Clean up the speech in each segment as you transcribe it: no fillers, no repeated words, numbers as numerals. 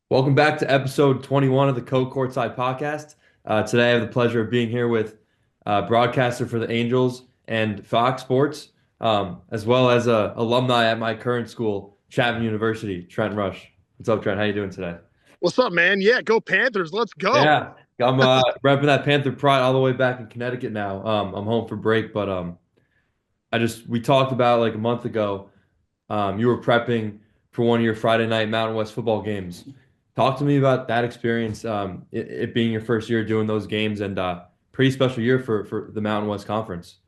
Welcome back to episode 21 of the Co-Courtside podcast. Today, I have the pleasure of being here with broadcaster for the Angels and Fox Sports, as well as a alumni at my current school, Chapman University, Trent Rush. What's up, Trent? How you doing today? What's up, man? Yeah, go Panthers. Let's go. Yeah, I'm repping that Panther pride all the way back in Connecticut now. I'm home for break, but we talked about like a month ago. You were prepping for one of your Friday night Mountain West football games. Talk to me about that experience, it being your first year doing those games and pretty special year for the Mountain West Conference.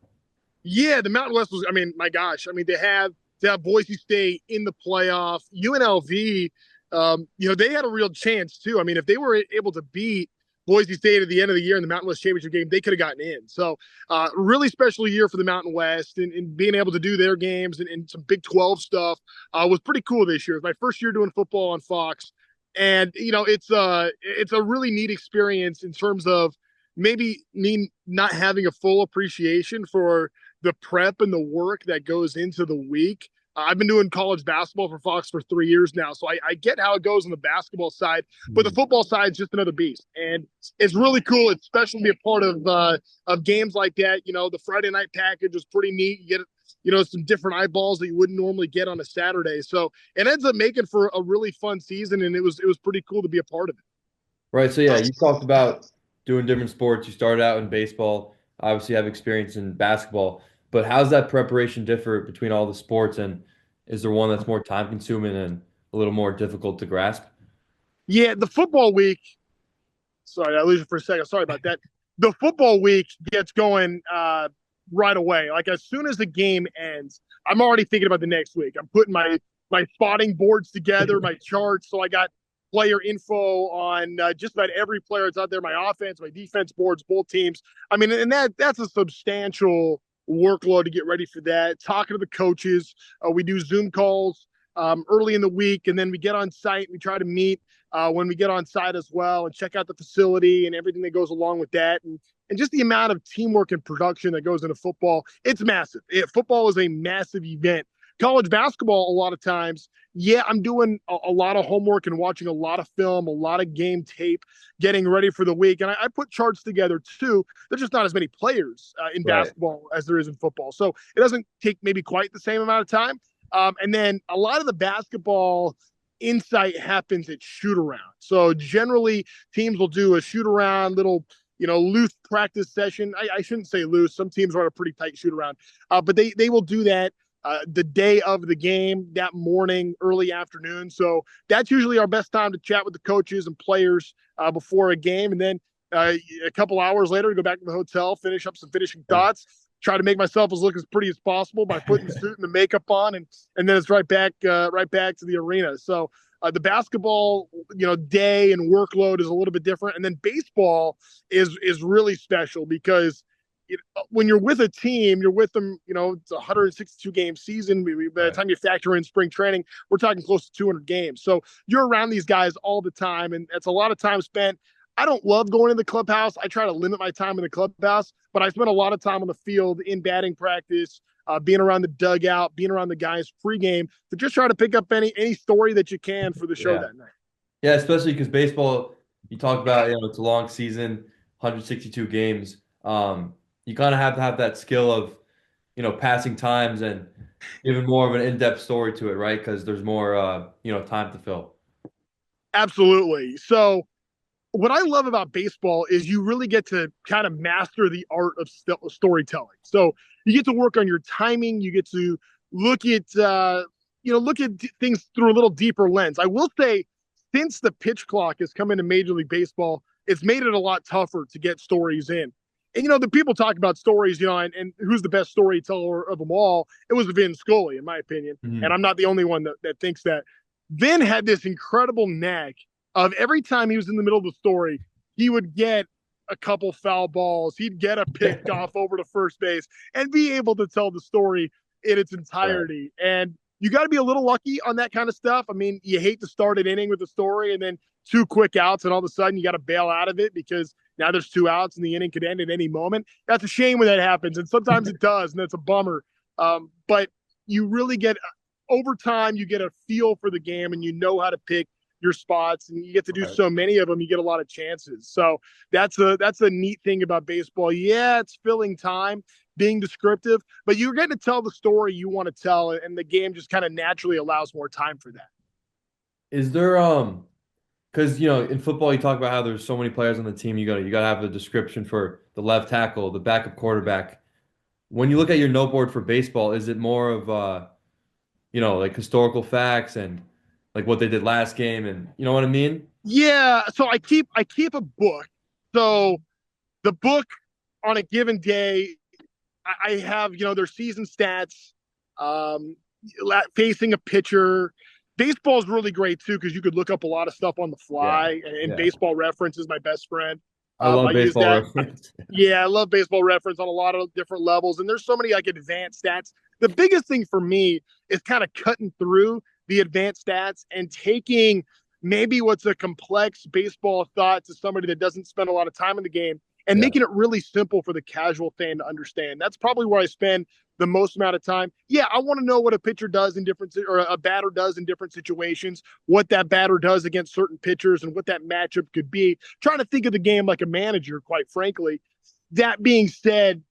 Yeah, the Mountain West was, my gosh. To have Boise State in the playoff, UNLV, they had a real chance too. I mean, if they were able to beat Boise State at the end of the year in the Mountain West Championship game, they could have gotten in. So, really special year for the Mountain West and being able to do their games and some Big 12 stuff was pretty cool this year. It was my first year doing football on Fox. And, it's a really neat experience in terms of maybe me not having a full appreciation for the prep and the work that goes into the week. I've been doing college basketball for Fox for 3 years now, so I get how it goes on the basketball side, but the football side is just another beast, and it's really cool. It's special to be a part of games like that. The Friday night package is pretty neat. You get some different eyeballs that you wouldn't normally get on a Saturday, so it ends up making for a really fun season, and it was pretty cool to be a part of it. Right. So yeah, you talked about doing different sports. You started out in baseball, obviously have experience in basketball, but how's that preparation differ between all the sports, and is there one that's more time consuming and a little more difficult to grasp? Yeah, the football week. Sorry, I lose you for a second. Sorry about that. The football week gets going right away. Like as soon as the game ends, I'm already thinking about the next week. I'm putting my spotting boards together, my charts. So I got player info on just about every player that's out there. My offense, my defense boards, both teams. I mean, and that's a substantial workload to get ready for that. Talking to the coaches, we do Zoom calls early in the week, and then we get on site. We try to meet when we get on site as well and check out the facility and everything that goes along with that. And just the amount of teamwork and production that goes into football, it's massive. Football is a massive event. College basketball, a lot of times, yeah, I'm doing a lot of homework and watching a lot of film, a lot of game tape, getting ready for the week. And I put charts together too. There's just not as many players in Right. basketball as there is in football. So it doesn't take maybe quite the same amount of time. And then a lot of the basketball insight happens at shoot around. So generally, teams will do a shoot around, little loose practice session. I shouldn't say loose. Some teams run a pretty tight shoot around, but they will do that the day of the game, that morning, early afternoon. So that's usually our best time to chat with the coaches and players before a game, and then a couple hours later, we go back to the hotel, finish up some finishing thoughts, try to make myself look as pretty as possible by putting the suit and the makeup on, and then it's right back to the arena. So the basketball, day and workload is a little bit different, and then baseball is really special because when you're with a team, you're with them. It's a 162 game season. By the Right. time you factor in spring training, we're talking close to 200 games. So you're around these guys all the time, and it's a lot of time spent. I don't love going in the clubhouse. I try to limit my time in the clubhouse, but I spend a lot of time on the field in batting practice, being around the dugout, being around the guys pregame to just try to pick up any story that you can for the show Yeah. that night. Yeah, especially because baseball, you talk about, it's a long season, 162 games. You kind of have to have that skill of, passing times and giving more of an in-depth story to it, right? Because there's more, time to fill. Absolutely. So what I love about baseball is you really get to kind of master the art of storytelling. So you get to work on your timing. You get to look at things through a little deeper lens. I will say, since the pitch clock has come into Major League Baseball, it's made it a lot tougher to get stories in. And the people talk about stories, and who's the best storyteller of them all? It was Vin Scully, in my opinion, and Mhm. I'm not the only one that thinks that. Vin had this incredible knack of every time he was in the middle of the story, he would get a couple foul balls, he'd get a pick off over to first base, and be able to tell the story in its Right. entirety. And you got to be a little lucky on that kind of stuff. I mean, you hate to start an inning with a story and then two quick outs, and all of a sudden you got to bail out of it because now there's two outs and the inning could end at any moment. That's a shame when that happens, and sometimes it does, and that's a bummer. But you really get over time, you get a feel for the game, and you know how to pick your spots, and you get to do Right. so many of them. You get a lot of chances. So that's a neat thing about baseball. Yeah, it's filling time, being descriptive, but you're getting to tell the story you want to tell, and the game just kind of naturally allows more time for that. Is there because in football you talk about how there's so many players on the team, you gotta have a description for the left tackle, the backup quarterback. When you look at your noteboard for baseball, is it more of like historical facts and like what they did last game and you know what I mean? Yeah, so I keep a book. So the book on a given day, I have their season stats, um, facing a pitcher. Baseball is really great too because you could look up a lot of stuff on the Yeah. fly. And Yeah. Baseball Reference is my best friend. I I love use baseball that. reference. Yeah, I love Baseball Reference on a lot of different levels, and there's so many like advanced stats. The biggest thing for me is kind of cutting through the advanced stats and taking maybe what's a complex baseball thought to somebody that doesn't spend a lot of time in the game and Yeah. making it really simple for the casual fan to understand. That's probably where I spend the most amount of time. Yeah, I want to know what a pitcher does in different or a batter does in different situations, what that batter does against certain pitchers and what that matchup could be. Trying to think of the game like a manager, quite frankly. That being said,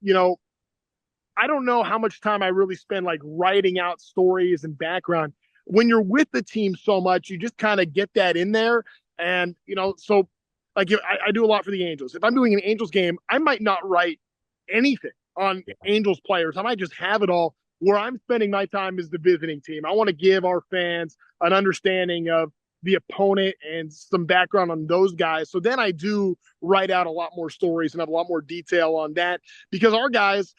I don't know how much time I really spend like writing out stories and background. When you're with the team so much, you just kind of get that in there. And, so like if I do a lot for the Angels. If I'm doing an Angels game, I might not write anything on Angels players. I might just have it all. Where I'm spending my time is the visiting team. I want to give our fans an understanding of the opponent and some background on those guys. So then I do write out a lot more stories and have a lot more detail on that because our guys,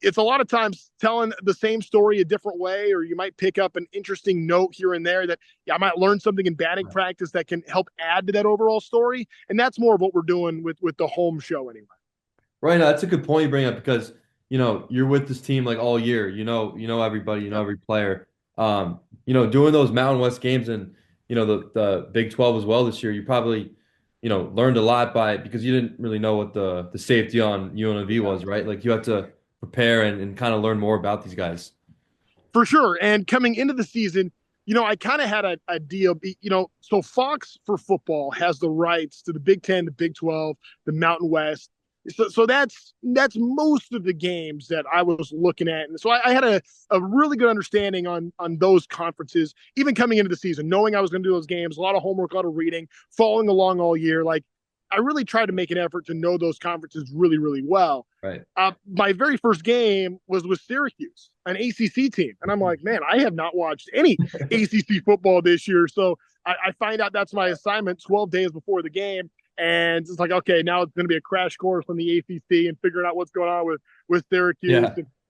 it's a lot of times telling the same story a different way, or you might pick up an interesting note here and there that I might learn something in batting practice that can help add to that overall story. And that's more of what we're doing with the home show anyway. Right now, that's a good point you bring up because you're with this team like all year. You know everybody, you know Yep. every player. Doing those Mountain West games and the Big 12 as well this year, you probably learned a lot by because you didn't really know what the safety on UNLV was, right? Like you have to prepare and kind of learn more about these guys. For sure. And coming into the season, I kind of had a deal. So Fox for football has the rights to the Big Ten, the Big 12, the Mountain West. So that's most of the games that I was looking at, and so I had a really good understanding on those conferences, even coming into the season, knowing I was going to do those games, a lot of homework, a lot of reading, following along all year. Like I really tried to make an effort to know those conferences really, really well. Right. My very first game was with Syracuse, an ACC team, and I'm like, man, I have not watched any ACC football this year. So I find out that's my assignment 12 days before the game, and it's like, okay, now it's going to be a crash course on the ACC and figuring out what's going on with Syracuse.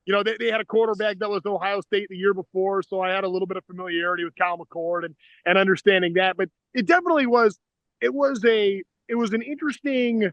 Yeah. And they had a quarterback that was Ohio State the year before, so I had a little bit of familiarity with Cal McCord and understanding that. But it definitely was it was an interesting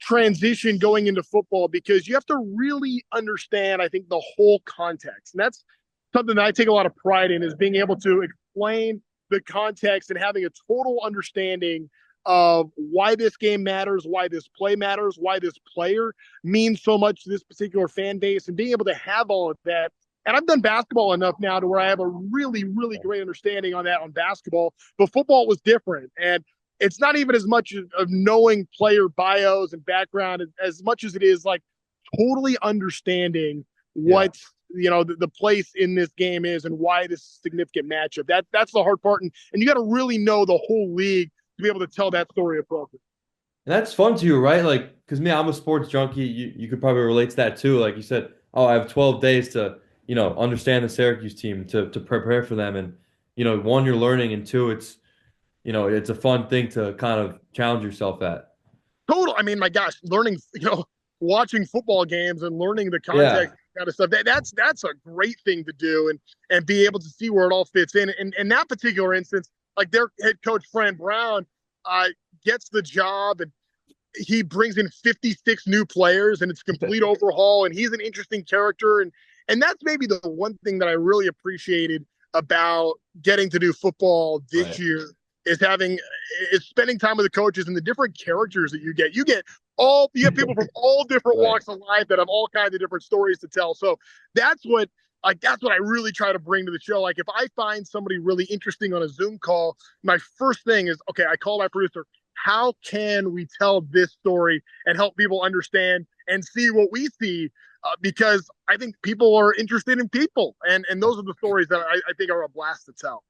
transition going into football because you have to really understand, I think, the whole context. And that's something that I take a lot of pride in is being able to explain the context and having a total understanding of why this game matters, why this play matters, why this player means so much to this particular fan base, and being able to have all of that. And I've done basketball enough now to where I have a really, really great understanding on that on basketball, but football was different. And it's not even as much of knowing player bios and background as much as it is like totally understanding Yeah. what the place in this game is and why this is a significant matchup. That's the hard part, and you got to really know the whole league to be able to tell that story appropriately. And that's fun to you, right? Like, because me, I'm a sports junkie. You could probably relate to that too. Like you said, oh, I have 12 days to, understand the Syracuse team to prepare for them. And, one, you're learning, and two, it's a fun thing to kind of challenge yourself at. Total. I mean, my gosh, learning, watching football games and learning the Yeah. context kind of stuff. That's a great thing to do and be able to see where it all fits in. And in that particular instance, like their head coach Fran Brown gets the job and he brings in 56 new players and it's a complete overhaul. And he's an interesting character. And that's maybe the one thing that I really appreciated about getting to do football this Right. year is spending time with the coaches and the different characters that you get. You get people from all different Right. walks of life that have all kinds of different stories to tell. So that's what like that's what I really try to bring to the show. Like if I find somebody really interesting on a Zoom call, my first thing is, okay, I call my producer. How can we tell this story and help people understand and see what we see? Because I think people are interested in people, and those are the stories that I think are a blast to tell.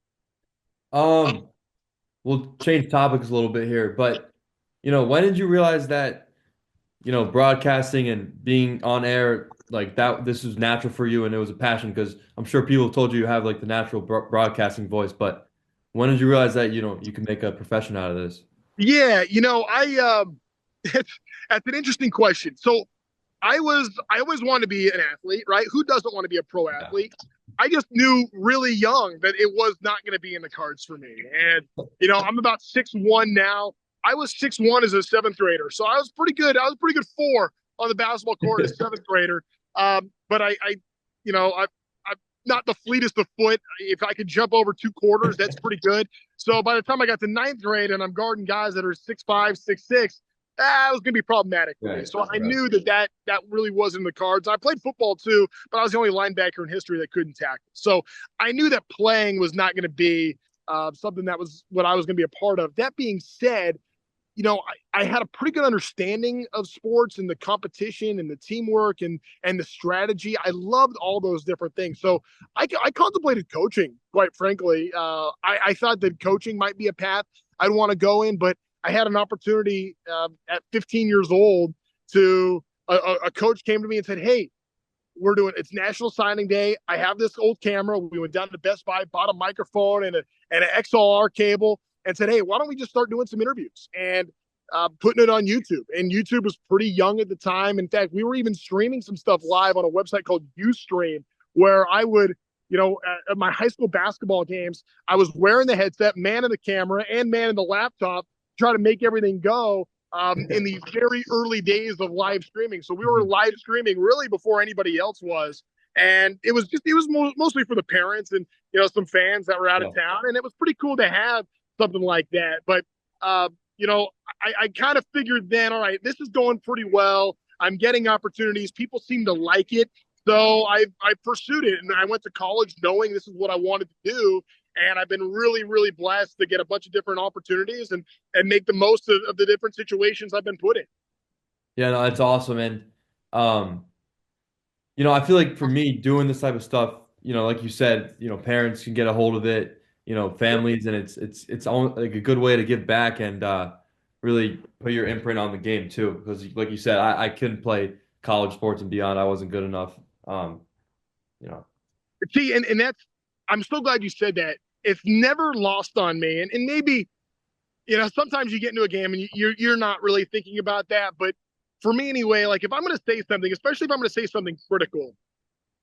Um, we'll change topics a little bit here, but when did you realize that, broadcasting and being on air like that, this was natural for you and it was a passion? Because I'm sure people told you you have like the natural broadcasting voice, but when did you realize that, you can make a profession out of this? Yeah, I that's an interesting question. So I always wanted to be an athlete, right? Who doesn't want to be a pro Yeah. athlete? I just knew really young that it was not going to be in the cards for me. And I'm about 6'1" now. I was 6'1" as a seventh grader, so I was pretty good. I was pretty good four on the basketball court as a seventh grader. But I'm not the fleetest of foot. If I could jump over two quarters, that's pretty good. So by the time I got to ninth grade and I'm guarding guys that are 6'5", 6'6", that was going to be problematic for me. Right, So I right. knew that really wasn't in the cards. I played football too, but I was the only linebacker in history that couldn't tackle. So I knew that playing was not going to be something that was what I was going to be a part of. That being said, I had a pretty good understanding of sports and the competition and the teamwork and the strategy. I loved all those different things. So I contemplated coaching, quite frankly. I thought that coaching might be a path I'd want to go in, but I had an opportunity at 15 years old to a coach came to me and said, "Hey, it's National Signing Day. I have this old camera. We went down to Best Buy, bought a microphone and an XLR cable, and said, hey, why don't we just start doing some interviews and putting it on YouTube?" And YouTube was pretty young at the time. In fact, we were even streaming some stuff live on a website called Ustream, where I would, at my high school basketball games, I was wearing the headset, manning the camera, and manning the laptop, try to make everything go in these very early days of live streaming. So we were Mhm. live streaming really before anybody else was. And it was mostly for the parents and, some fans that were out of Yeah. town. And it was pretty cool to have something like that. But, I kind of figured then, all right, this is going pretty well. I'm getting opportunities. People seem to like it. So I pursued it and I went to college knowing this is what I wanted to do. And I've been really, really blessed to get a bunch of different opportunities and make the most of the different situations I've been put in. Yeah, no, that's awesome. And um, I feel like for me doing this type of stuff, like you said, parents can get a hold of it, Yep. families, and it's like a good way to give back and really put your imprint on the game too. Because like you said, I couldn't play college sports and beyond. I wasn't good enough. Um, you know, See, and that's I'm so glad you said that. It's never lost on me. And maybe, sometimes you get into a game and you're not really thinking about that. But for me anyway, like if I'm gonna say something, especially if I'm gonna say something critical,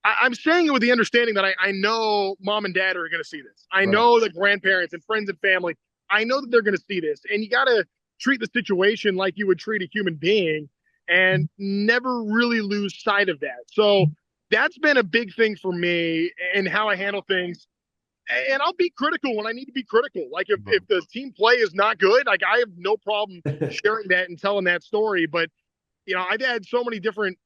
I'm saying it with the understanding that I know mom and dad are going to see this. I right. know the grandparents and friends and family. I know that they're going to see this. And you got to treat the situation like you would treat a human being and never really lose sight of that. So that's been a big thing for me and how I handle things. And I'll be critical when I need to be critical. Like if the team play is not good, like I have no problem sharing that and telling that story. But I've had so many different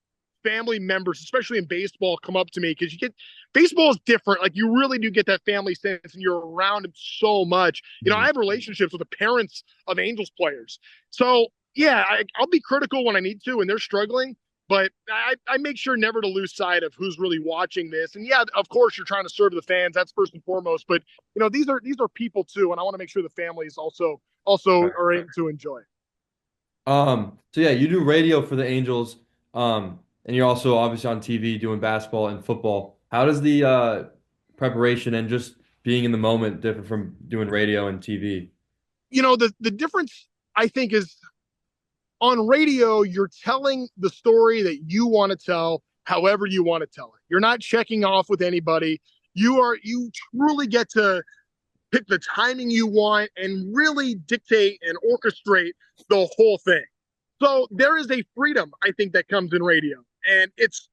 family members, especially in baseball, come up to me because baseball is different. Like you really do get that family sense and you're around them so much. I Mhm. have relationships with the parents of Angels players. So yeah, I'll be critical when I need to and they're struggling. But I make sure never to lose sight of who's really watching this. And yeah, of course, you're trying to serve the fans. That's first and foremost. But these are people too, and I want to make sure the families also Right. are able to enjoy. So yeah, you do radio for the Angels, and you're also obviously on TV doing basketball and football. How does the preparation and just being in the moment differ from doing radio and TV? The difference I think is on radio, you're telling the story that you want to tell however you want to tell it. You're not checking off with anybody. You truly get to pick the timing you want and really dictate and orchestrate the whole thing. So there is a freedom I think that comes in radio. And it's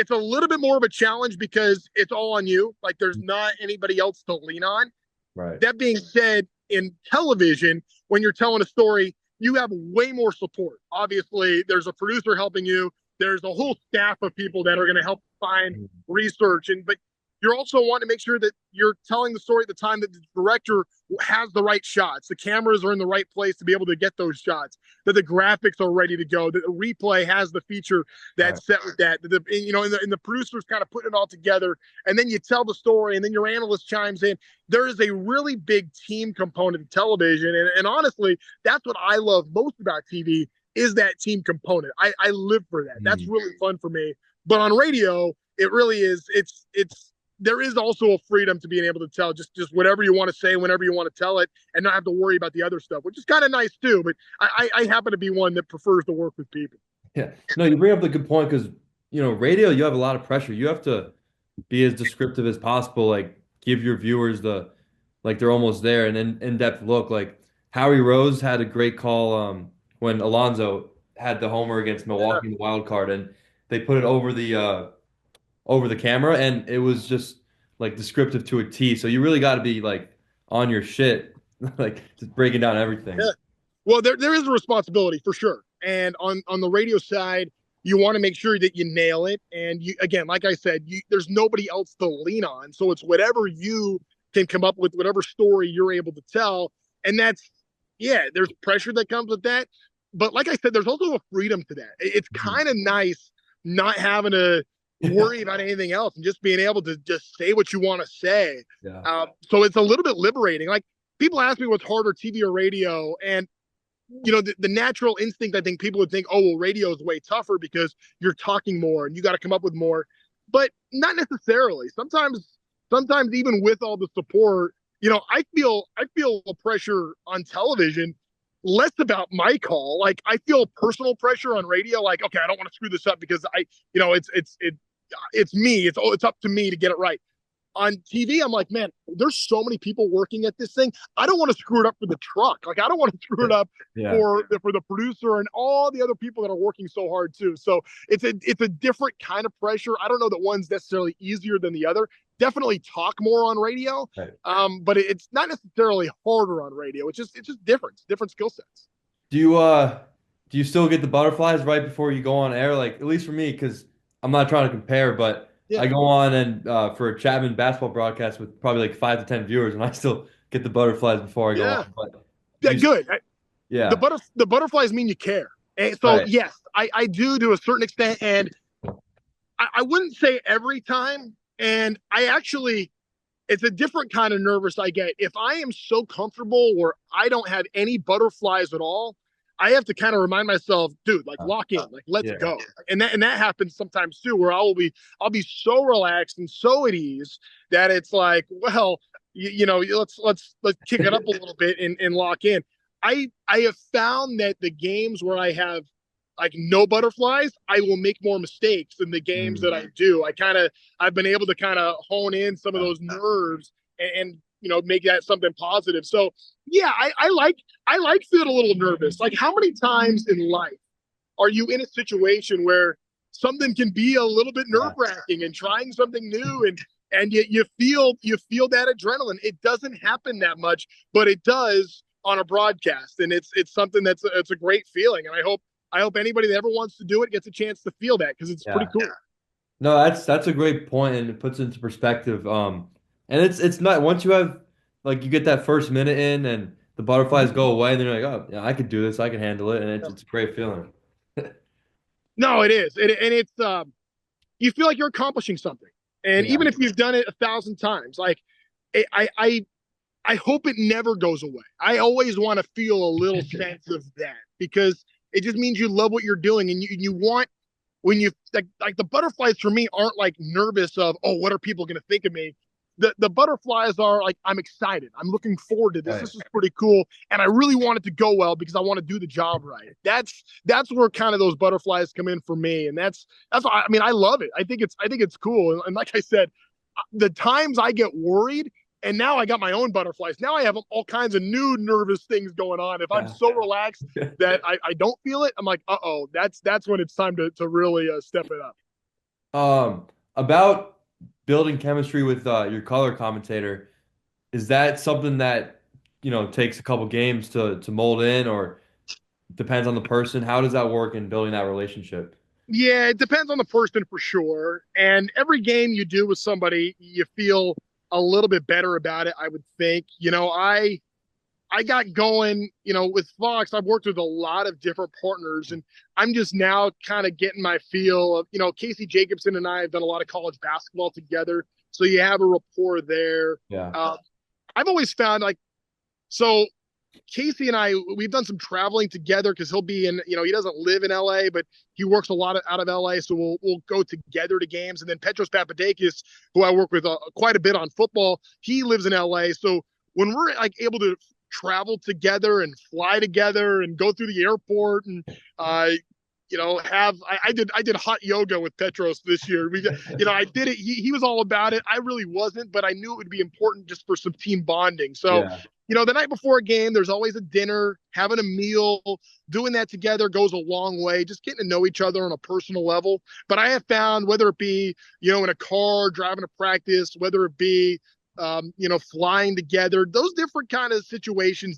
a little bit more of a challenge because it's all on you. Like there's not anybody else to lean on. Right. That being said, in television, when you're telling a story, you have way more support. Obviously, there's a producer helping you. There's a whole staff of people that are going to help find research. But You're also wanting to make sure that you're telling the story at the time that the director has the right shots, the cameras are in the right place to be able to get those shots, that the graphics are ready to go, that the replay has the feature Right. that's set with that, and the producers kind of putting it all together, and then you tell the story, and then your analyst chimes in. There is a really big team component to television, and honestly, that's what I love most about TV is that team component. I live for that. That's Mm. really fun for me. But on radio, it really is. It's there is also a freedom to being able to tell just whatever you want to say whenever you want to tell it and not have to worry about the other stuff, which is kind of nice too. But I happen to be one that prefers to work with people. Yeah. No, you bring up a good point because, radio, you have a lot of pressure. You have to be as descriptive as possible, like give your viewers like they're almost there and in-depth look. Like Howie Rose had a great call when Alonso had the homer against Yeah, Milwaukee in the wild card and they put it over the camera and it was just like descriptive to a T. So you really got to be like on your shit, like just breaking down everything. yeah. Well, there is a responsibility for sure, and on the radio side, you want to make sure that you nail it. And you again, like I said, there's nobody else to lean on, so it's whatever you can come up with, whatever story you're able to tell, and that's yeah. There's pressure that comes with that, but like I said, there's also a freedom to that. It's Mhm. kind of nice not having to worry about anything else and just being able to just say what you want to say. Yeah. So it's a little bit liberating. Like people ask me what's harder, TV or radio, and the natural instinct, I think people would think, oh, well, radio is way tougher because you're talking more and you got to come up with more. But not necessarily. Sometimes even with all the support, I feel a pressure on television less about my call. Like I feel personal pressure on radio. Like, okay, I don't want to screw this up because it's me. It's up to me to get it right on TV, I'm like, man, there's so many people working at this thing. I don't want to screw it up for the truck. Like, I don't want to screw it up Yeah. for the producer and all the other people that are working so hard too. So it's a different kind of pressure. I don't know that one's necessarily easier than the other. Definitely talk more on radio, Right. but it's not necessarily harder on radio. It's just different skill sets. Do you uh do you still get the butterflies right before you go on air? Like at least for me, because I'm not trying to compare, but Yeah, I go on and for a Chapman basketball broadcast with probably like 5 to 10 viewers, and I still get the butterflies before I go yeah, on. But do yeah. you? Good. Yeah. The butterflies mean you care. And so Right. yes, I do to a certain extent, and I wouldn't say every time. And I actually, it's a different kind of nervous I get. If I am so comfortable where I don't have any butterflies at all, I have to kind of remind myself, dude, like lock in, like let's Yeah. go. And that happens sometimes too, where I'll be so relaxed and so at ease that it's like, well, let's kick it up a little bit and lock in. I have found that the games where I have like no butterflies, I will make more mistakes than the games Mm. that I do. I've been able to kind of hone in some of those nerves and make that something positive. So yeah, I like feeling a little nervous. Like how many times in life are you in a situation where something can be a little bit nerve Yeah. wracking and trying something new and you feel that adrenaline. It doesn't happen that much, but it does on a broadcast, and it's something it's a great feeling. And I hope anybody that ever wants to do it gets a chance to feel that because it's pretty Yeah. cool. No, that's a great point, and it puts it into perspective. And it's not once you have like you get that first minute in, and the butterflies go away, and then you're like, oh, yeah, I could do this, I can handle it, and it's a great feeling. No, it is, and it's you feel like you're accomplishing something, and Yeah. even if you've done it 1,000 times, like I hope it never goes away. I always want to feel a little sense of that because it just means you love what you're doing and you want when you like the butterflies for me aren't like nervous of oh what are people going to think of me. The butterflies are like I'm excited. I'm looking forward to this. Right. This is pretty cool, and I really want it to go well because I want to do the job right. That's where kind of those butterflies come in for me, and that's I mean I love it. I think it's cool, and like I said, the times I get worried, and now I got my own butterflies. Now I have all kinds of new nervous things going on. If I'm Yeah. so relaxed that I don't feel it, I'm like, uh-oh, that's when it's time to really step it up. About building chemistry with your color commentator, is that something that, takes a couple games to mold in or depends on the person? How does that work in building that relationship? Yeah, it depends on the person for sure. And every game you do with somebody, you feel a little bit better about it, I would think. I got going, with Fox. I've worked with a lot of different partners, and I'm just now kind of getting my feel of, Casey Jacobson and I have done a lot of college basketball together. So you have a rapport there. Yeah. Uh, I've always found like, so Casey and I, we've done some traveling together because he'll be in, he doesn't live in LA, but he works a lot out of LA. So we'll go together to games. And then Petros Papadakis, who I work with quite a bit on football, he lives in LA. So when we're like able to travel together and fly together and go through the airport and I did hot yoga with Petros this year. I did it. He was all about it. I really wasn't, but I knew it would be important just for some team bonding. So, Yeah. the night before a game, there's always a dinner, having a meal, doing that together goes a long way, just getting to know each other on a personal level. But I have found whether it be, in a car, driving to practice, whether it be, flying together, those different kind of situations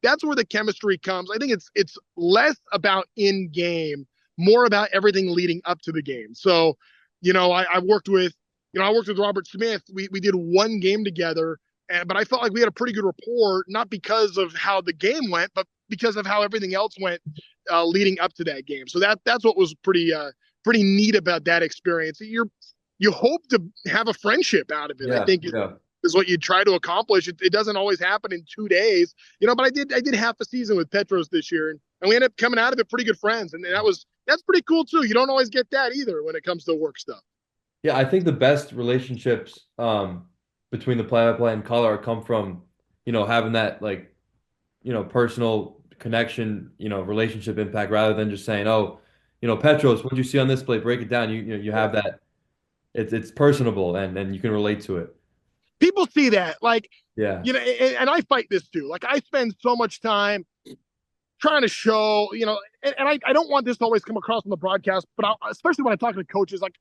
that's where the chemistry comes. I think it's less about in game, more about everything leading up to the game. So, I worked with, Robert Smith. We did one game together, but I felt like we had a pretty good rapport, not because of how the game went, but because of how everything else went leading up to that game. So that's what was pretty neat about that experience. You hope to have a friendship out of it. I Yeah. think Yeah. is what you try to accomplish. It doesn't always happen in 2 days, but I did half a season with Petros this year, and we ended up coming out of it pretty good friends, and that's pretty cool too. You don't always get that either when it comes to work stuff. Yeah, I think the best relationships between the play-by-play and color come from, having that like, personal connection, relationship impact rather than just saying, "Oh, Petros, what did you see on this play? Break it down." You Yeah. have that. It's personable and you can relate to it. People see that, like, Yeah. and I fight this too. Like, I spend so much time trying to show, and I don't want this to always come across on the broadcast, but especially when I talk to coaches, like,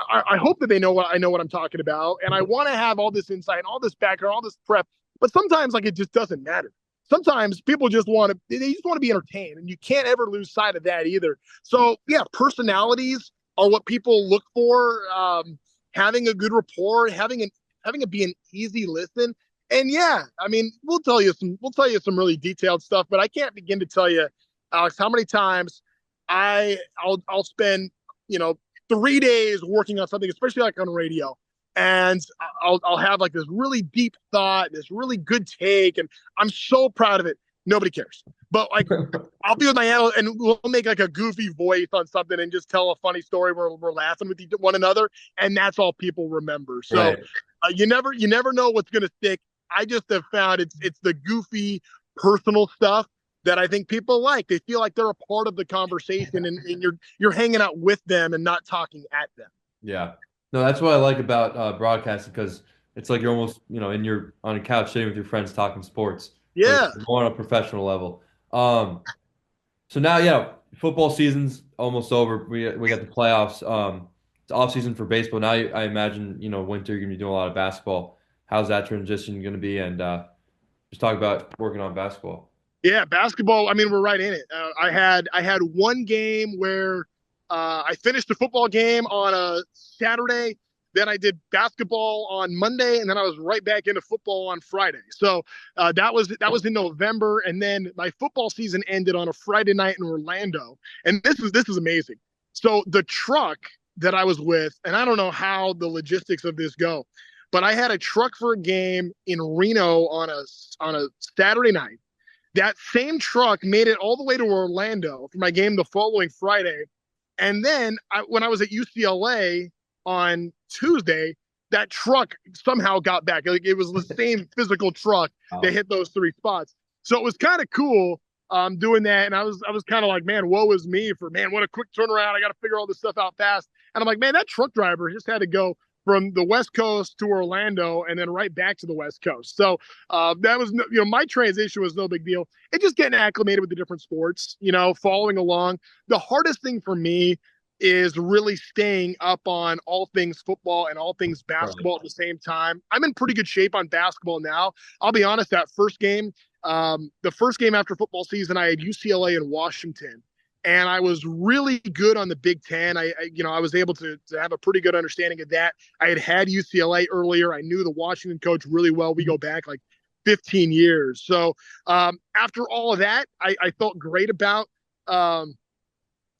I hope that they know what I'm talking about, and I want to have all this insight and all this background, all this prep. But sometimes, like, it just doesn't matter. Sometimes people just they just want to be entertained, and you can't ever lose sight of that either. So yeah, personalities are what people look for. Having a good rapport, having it be an easy listen. And yeah, I mean, we'll tell you some really detailed stuff, but I can't begin to tell you, Alex, how many times I'll spend, 3 days working on something, especially like on radio. And I'll have like this really deep thought, this really good take, and I'm so proud of it. Nobody cares. But like, I'll be with my analyst and we'll make like a goofy voice on something and just tell a funny story where we're laughing with one another, and that's all people remember. So Right. you never know what's going to stick. I just have found it's the goofy personal stuff that I think people like. They feel like they're a part of the conversation, and you're hanging out with them and not talking at them. Yeah. No, that's what I like about broadcasting because it's like you're almost, on a couch sitting with your friends talking sports, but Yeah, it's more on a professional level. Um, so now, yeah, football season's almost over. We got the playoffs. It's off season for baseball. Now I imagine, winter you're gonna be doing a lot of basketball. How's that transition gonna be? And just talk about working on basketball. yeah. Basketball. I mean, we're right in it. I had one game where I finished the football game on a Saturday. Then I did basketball on Monday, and then I was right back into football on Friday. So that was in November, and then my football season ended on a Friday night in Orlando. And this is amazing. So the truck that I was with, and I don't know how the logistics of this go, but I had a truck for a game in Reno on a Saturday night. That same truck made it all the way to Orlando for my game the following Friday. And then when I was at UCLA on Tuesday, that truck somehow got back. Like, it was the same physical truck that Wow. hit those three spots. So it was kind of cool doing that. And I was kind of like, man, woe is me for, man, what a quick turnaround. I got to figure all this stuff out fast. And I'm like, man, that truck driver just had to go from the West Coast to Orlando and then right back to the West Coast. So that was, my transition was no big deal. It just getting acclimated with the different sports, following along. The hardest thing for me is really staying up on all things football and all things Right. basketball at the same time. I'm in pretty good shape on basketball now. I'll be honest, the first game after football season, I had UCLA and Washington. and I was really good on the Big Ten. I was able to have a pretty good understanding of that. I had UCLA earlier. I knew the Washington coach really well. We go back like 15 years. So after all of that, I felt great about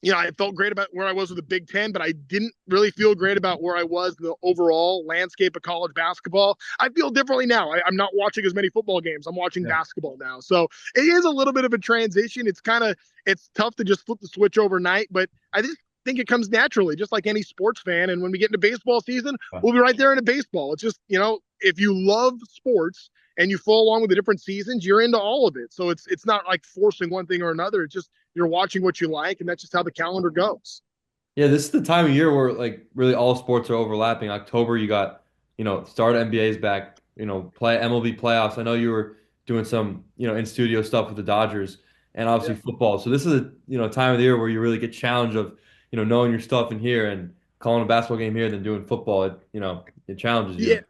I felt great about where I was with the Big Ten, but I didn't really feel great about where I was in the overall landscape of college basketball. I feel differently now. I'm not watching as many football games. I'm watching Yeah. basketball now. So it is a little bit of a transition. It's tough to just flip the switch overnight, but I just think it comes naturally, just like any sports fan. And when we get into baseball season, we'll be right there into baseball. It's just, if you love sports and you follow along with the different seasons, you're into all of it. So it's not like forcing one thing or another. It's just you're watching what you like, and that's just how the calendar goes. Yeah, this is the time of year where like really all sports are overlapping. October, you got, start NBA's back, play MLB playoffs. I know you were doing some, in studio stuff with the Dodgers and obviously Yeah. football. So this is a, time of the year where you really get challenged of, knowing your stuff in here and calling a basketball game here than doing football. It challenges you. Yeah.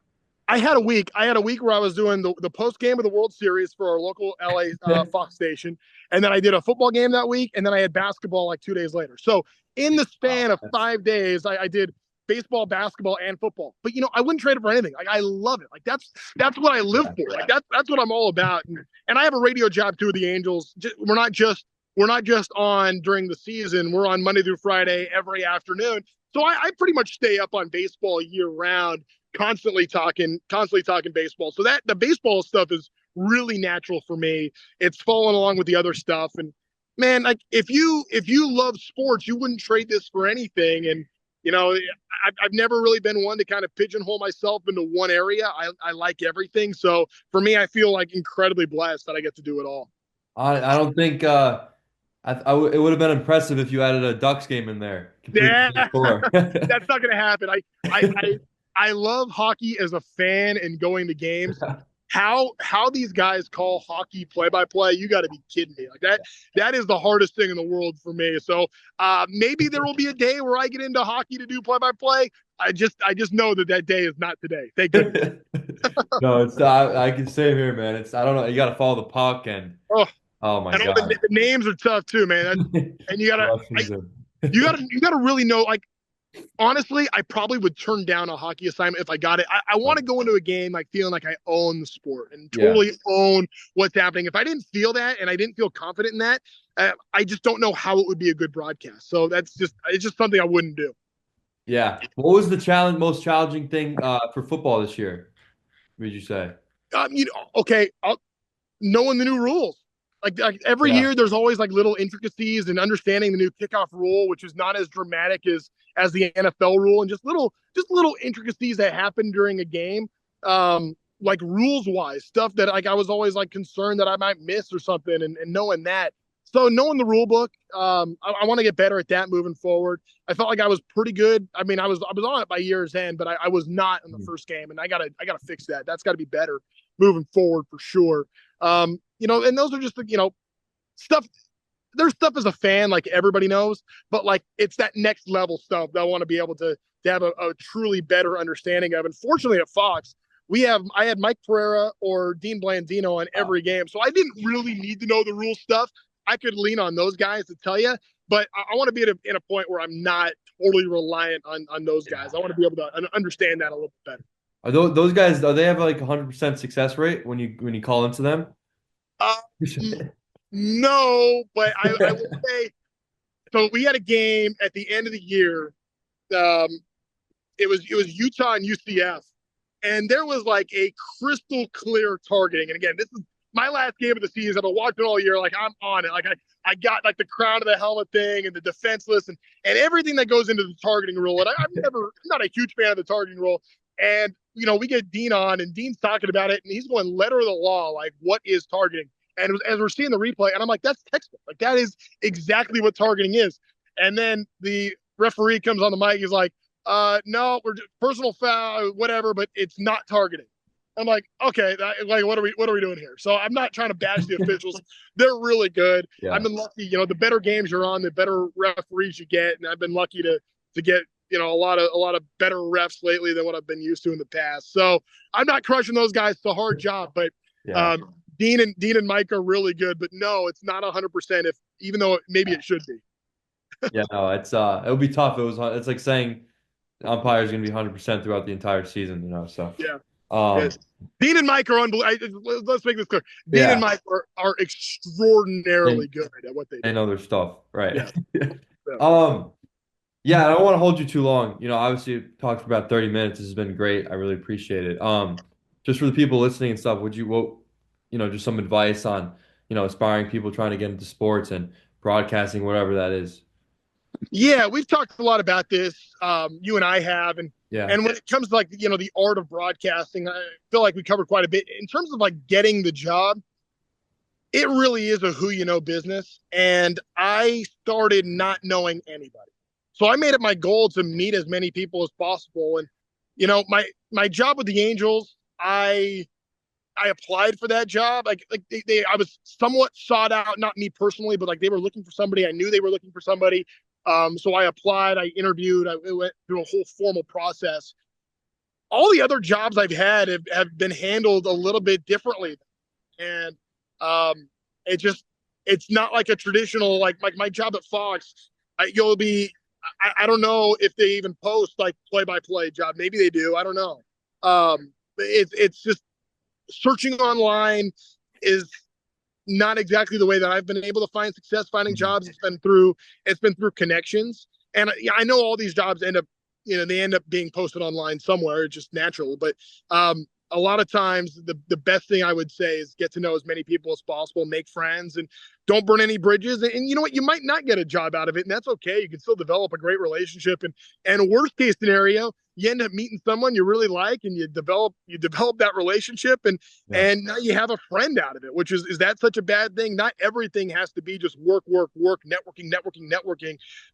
I had a week. I had a week where I was doing the post game of the World Series for our local LA Fox station, and then I did a football game that week, and then I had basketball like 2 days later. So in the Wow. span of 5 days, I did baseball, basketball, and football. But I wouldn't trade it for anything. Like I love it. Like that's what I live for. Like that's what I'm all about. And I have a radio job too with the Angels. We're not just on during the season. We're on Monday through Friday every afternoon. So I pretty much stay up on baseball year round, constantly talking baseball. So that the baseball stuff is really natural for me. It's following along with the other stuff. And man, like if you love sports, you wouldn't trade this for anything. And I've never really been one to kind of pigeonhole myself into one area. I like everything. So for me, I feel like incredibly blessed that I get to do it all. I don't think it would have been impressive if you added a Ducks game in there. Complete Yeah, score. that's not going to happen. I love hockey as a fan and going to games. How these guys call hockey play by play, you got to be kidding me. Like that is the hardest thing in the world for me. So maybe there will be a day where I get into hockey to do play by play. I just know that day is not today. Thank goodness. No, it's I can say here, man. I don't know. You got to follow the puck and Oh, oh my and all God. the names are tough too, man. And Russians and you gotta really know. Like honestly, I probably would turn down a hockey assignment if I got it. I want to go into a game like feeling like I own the sport and yeah. totally own what's happening. If I didn't feel that and I didn't feel confident in that, I just don't know how it would be a good broadcast. So it's just something I wouldn't do. Yeah. What was the most challenging thing for football this year? Would you say? Okay, knowing the new rules. Like every Yeah. year, there's always like little intricacies and understanding the new kickoff rule, which is not as dramatic as the NFL rule, and just little intricacies that happen during a game, like rules wise stuff that like I was always like concerned that I might miss or something, and knowing that. So knowing the rule book, I want to get better at that moving forward. I felt like I was pretty good. I mean, I was on it by year's end, but I was not in the first game, and I gotta fix that. That's got to be better moving forward for sure. And those are just stuff. There's stuff as a fan, like everybody knows, but like it's that next level stuff that I want to be able to have a truly better understanding of. And fortunately at Fox, I had Mike Pereira or Dean Blandino on Wow. every game. So I didn't really need to know the rule stuff. I could lean on those guys to tell you, but I want to be in a point where I'm not totally reliant on those guys. I want to be able to understand that a little bit better. Are those guys? Are they have like 100% success rate when you call into them? Uh, no, but I will say so. We had a game at the end of the year. Um, it was Utah and UCF, and there was like a crystal clear targeting. And again, this is my last game of the season. I've been watching all year. Like I'm on it. Like I got like the crown of the helmet thing and the defenseless and everything that goes into the targeting rule. And I'm not a huge fan of the targeting rule. And we get Dean on, and Dean's talking about it, and he's going letter of the law, like what is targeting? And as we're seeing the replay, and I'm like, that's textbook. Like that is exactly what targeting is. And then the referee comes on the mic. He's like, no, we're just personal foul, whatever, but it's not targeting. I'm like, okay, like what are we doing here? So I'm not trying to bash the officials. They're really good. I've Yeah. been lucky, the better games you're on, the better referees you get, and I've been lucky to get a lot of better refs lately than what I've been used to in the past. So I'm not crushing those guys. It's a hard job, but Yeah. Dean and Mike are really good. But no, it's not 100%. Even though maybe it should be. Yeah, no, it'll be tough. It's like saying the umpire is going to be 100% throughout the entire season, so. Yeah. Um, Yes. Dean and Mike are unbelievable. Let's make this clear. Dean and yeah, Mike are they, extraordinarily good at what they they do. know their stuff, right? Yes. So, Um, yeah, I don't want to hold you too long. Obviously, you talked for about 30 minutes. This has been great. I really appreciate it. Just for the people listening and stuff, just some advice on, aspiring people trying to get into sports and broadcasting, whatever that is. yeah, we've talked a lot about this. You and I have, Yeah. and when it comes to like the art of broadcasting, I feel like we covered quite a bit in terms of like getting the job. It really is a who you know business, and I started not knowing anybody, so I made it my goal to meet as many people as possible. And my job with the Angels, I applied for that job. Like I was somewhat sought out, not me personally, but like they were looking for somebody. I knew they were looking for somebody. So I applied, I interviewed, I went through a whole formal process. All the other jobs I've had have been handled a little bit differently. And um, it just, it's not like a traditional, like my job at Fox, you'll be, I don't know if they even post like play by play job. Maybe they do. I don't know. It's just, searching online is not exactly the way that I've been able to find success finding Mhm. jobs. It's been through connections, and I know all these jobs they end up being posted online somewhere. It's just natural, but a lot of times the best thing I would say is get to know as many people as possible, make friends, and don't burn any bridges. And you know what? You might not get a job out of it, and that's okay. You can still develop a great relationship. And worst case scenario, you end up meeting someone you really like, and you develop that relationship, and Yeah. and now you have a friend out of it. Which is that such a bad thing? Not everything has to be just work, work, work, networking.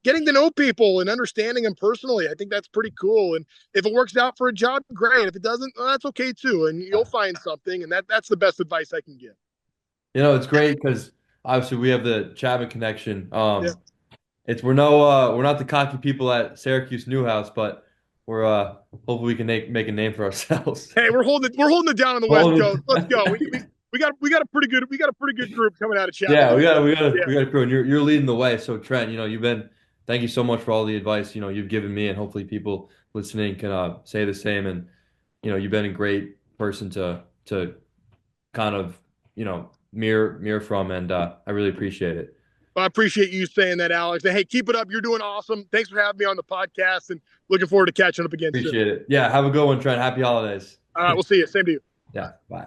Getting to know people and understanding them personally, I think that's pretty cool. And if it works out for a job, great. If it doesn't, well, that's okay too. And you'll find something. And that's the best advice I can give. It's great because obviously we have the Chapman connection. Yeah. We're not the cocky people at Syracuse Newhouse, but we're hopefully we can make a name for ourselves. Hey, we're holding it down on the West Well, Coast. Let's go. We got a pretty good group coming out of Chapman yeah, we got we University. got Yeah. we got a crew, and you're leading the way. So Trent, thank you so much for all the advice you've given me, and hopefully people listening can say the same. And you've been a great person to kind of mirror from, and I really appreciate it. Well, I appreciate you saying that, Alex. And hey, keep it up. You're doing awesome. Thanks for having me on the podcast, and looking forward to catching up again soon. Appreciate it. Yeah, have a good one, Trent. Happy holidays. All right, we'll see you. Same to you. Yeah, bye.